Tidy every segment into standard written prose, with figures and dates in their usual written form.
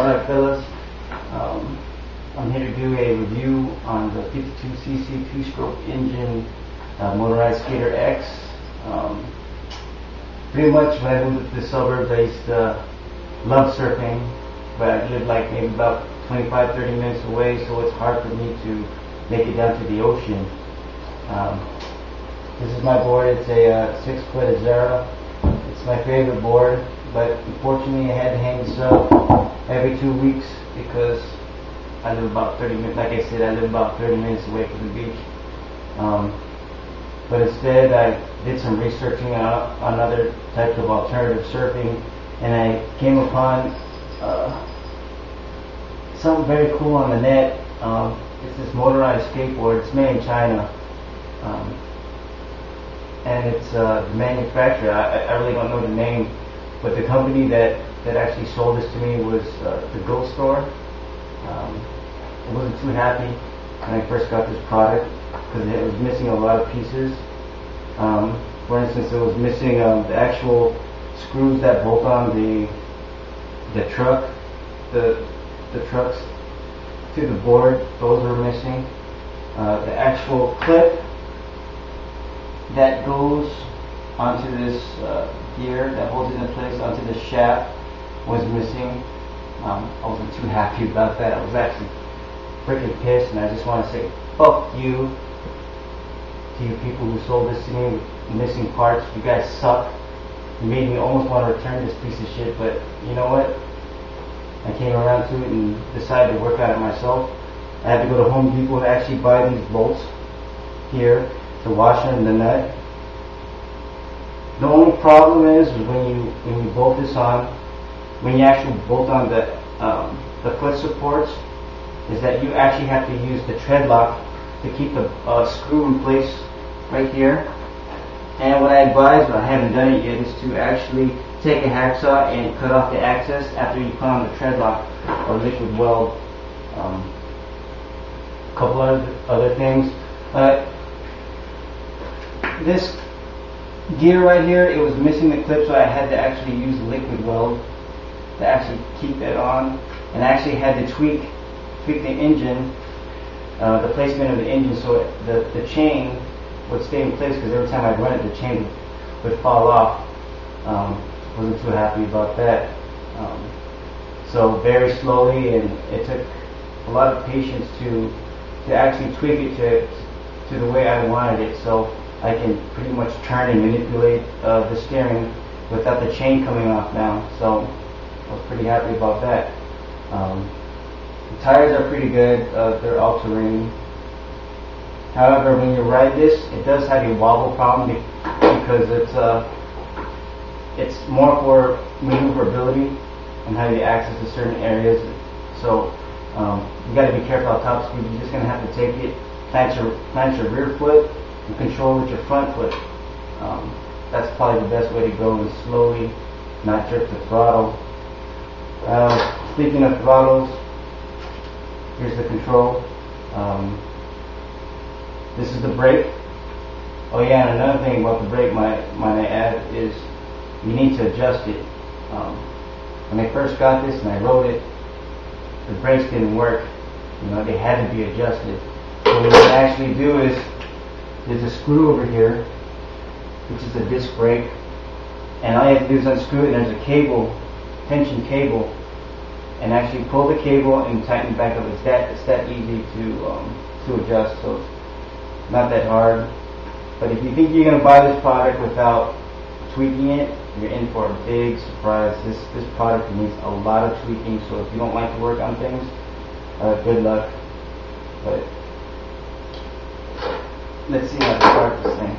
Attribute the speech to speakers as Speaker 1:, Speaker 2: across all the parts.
Speaker 1: Alright fellas, I'm here to do a review on the 52cc 2-stroke engine Motorized SkaterX. Pretty much when I moved to the suburbs I used to love surfing, but I lived like maybe about 25-30 minutes away, so it's hard for me to make it down to the ocean. This is my board. It's a 6-foot Azera. It's my favorite board, but unfortunately I had to hang this up every 2 weeks because I live about 30 minutes, like I said, I live about 30 minutes away from the beach. But instead I did some researching on other types of alternative surfing, and I came upon something very cool on the net. It's this motorized skateboard. It's made in China. And it's the manufacturer, I really don't know the name, but the company that actually sold this to me was the Ghost Store. I wasn't too happy when I first got this product because it was missing a lot of pieces. For instance, it was missing the actual screws that bolt on the truck, the trucks to the board. Those were missing. The actual clip that goes onto this gear that holds it in place onto the shaft was missing. I wasn't too happy about that. I was actually freaking pissed, and I just want to say fuck you to you people who sold this to me with missing parts. You guys suck. You made me almost want to return this piece of shit, but you know what? I came around to it and decided to work on it myself. I had to go to Home Depot to actually buy these bolts here to wash in the nut. The only problem is when you bolt this on, when you actually bolt on the foot supports, is that you actually have to use the tread lock to keep the screw in place right here. And what I advise, but I haven't done it yet, is to actually take a hacksaw and cut off the access after you put on the tread lock or liquid weld. A couple other things. This gear right here, it was missing the clip, so I had to actually use liquid weld to actually keep it on, and I actually had to tweak the engine, the placement of the engine, so the chain would stay in place, because every time I run it the chain would fall off. Wasn't too happy about that. So very slowly, and it took a lot of patience to actually tweak it to the way I wanted it, so I can pretty much turn and manipulate the steering without the chain coming off now. So I was pretty happy about that. The tires are pretty good. They're all-terrain. However, when you ride this, it does have a wobble problem because it's more for maneuverability and how you access to certain areas. So you got to be careful at top speed. You're just going to have to take it, plant your rear foot, and control with your front foot. That's probably the best way to go, and slowly, not jerk the throttle. Speaking of throttles, here's the control. This is the brake. Oh yeah, and another thing about the brake, might I add, is you need to adjust it. When I first got this and I rode it, the brakes didn't work. You know, they had to be adjusted. So what you actually do is, there's a screw over here, which is a disc brake, and all you have to do is unscrew it, and there's a cable, tension cable, and actually pull the cable and tighten it back up. It's that easy to adjust, so it's not that hard. But if you think you're going to buy this product without tweaking it, you're in for a big surprise. This product needs a lot of tweaking, so if you don't like to work on things, good luck. But let's see how to start this thing.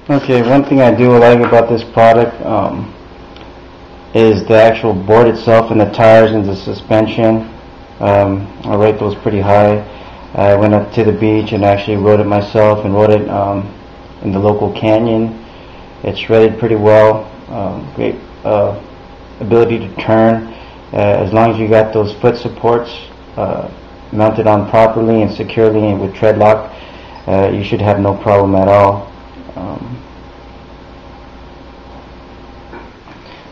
Speaker 1: Okay, one thing I do like about this product is the actual board itself and the tires and the suspension. I rate those pretty high. I went up to the beach and actually rode it myself, and rode it in the local canyon. It's shredded pretty well. Great ability to turn. As long as you got those foot supports mounted on properly and securely and with tread lock, you should have no problem at all.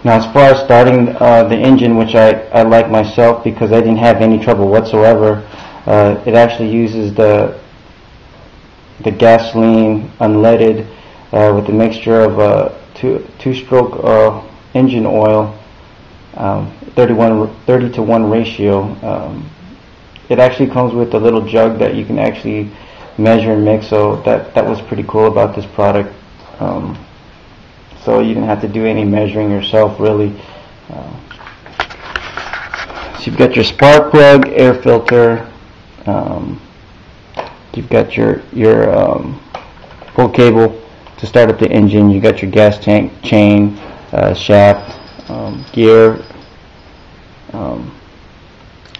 Speaker 1: Now, as far as starting the engine, which I like myself because I didn't have any trouble whatsoever, it actually uses the gasoline unleaded with a mixture of two-stroke engine oil, 30 to 1 ratio. It actually comes with a little jug that you can actually measure and mix, so that was pretty cool about this product. So you didn't have to do any measuring yourself, really. So you've got your spark plug, air filter. You've got your full cable to start up the engine. You got your gas tank, chain, shaft, gear,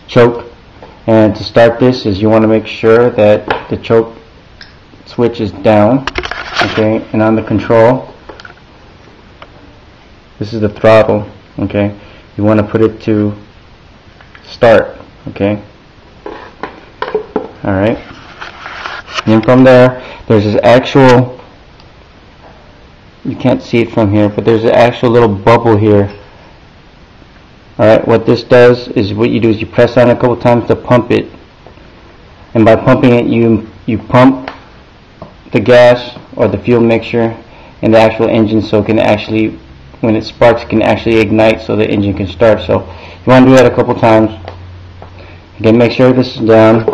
Speaker 1: choke. And to start this is you want to make sure that the choke switch is down, okay, and on the control, this is the throttle, okay, you want to put it to start, okay, alright, and from there, there's this actual, you can't see it from here, but there's an actual little bubble here. Alright, what this does is, what you do is you press on it a couple times to pump it, and by pumping it you pump the gas or the fuel mixture in the actual engine, so it can actually, when it sparks, it can actually ignite so the engine can start. So you want to do that a couple times. Again, make sure this is down,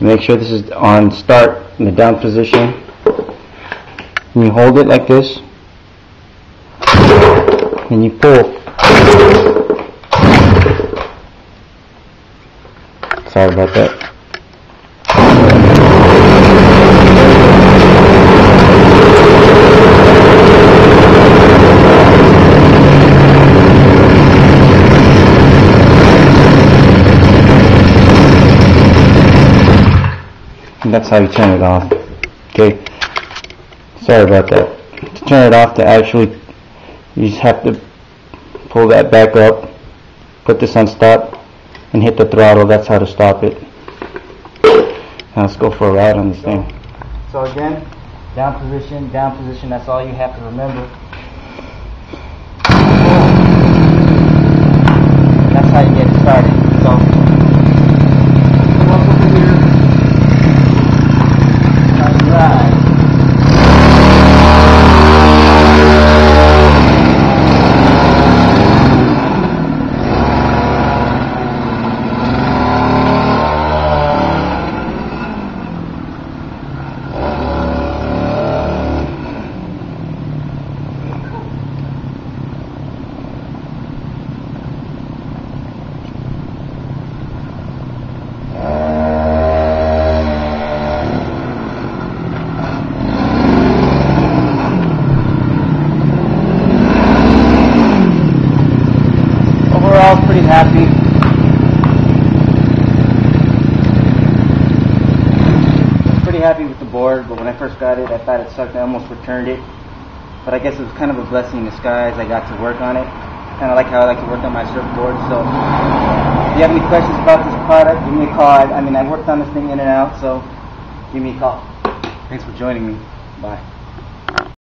Speaker 1: make sure this is on start in the down position, and you hold it like this and you pull. Sorry about that. And that's how you turn it off. Okay. Sorry about that. To turn it off, to actually, you just have to pull that back up, put this on stop, and hit the throttle. That's how to stop it. Now let's go for a ride on this thing. So again, down position, that's all you have to remember. That's how you get it started. So come up over here, and ride. Pretty happy. I'm pretty happy with the board, but when I first got it, I thought it sucked. I almost returned it, but I guess it was kind of a blessing in disguise. I got to work on it. Kind of like how I like to work on my surfboard. So if you have any questions about this product, give me a call. I worked on this thing in and out, so give me a call. Thanks for joining me. Bye.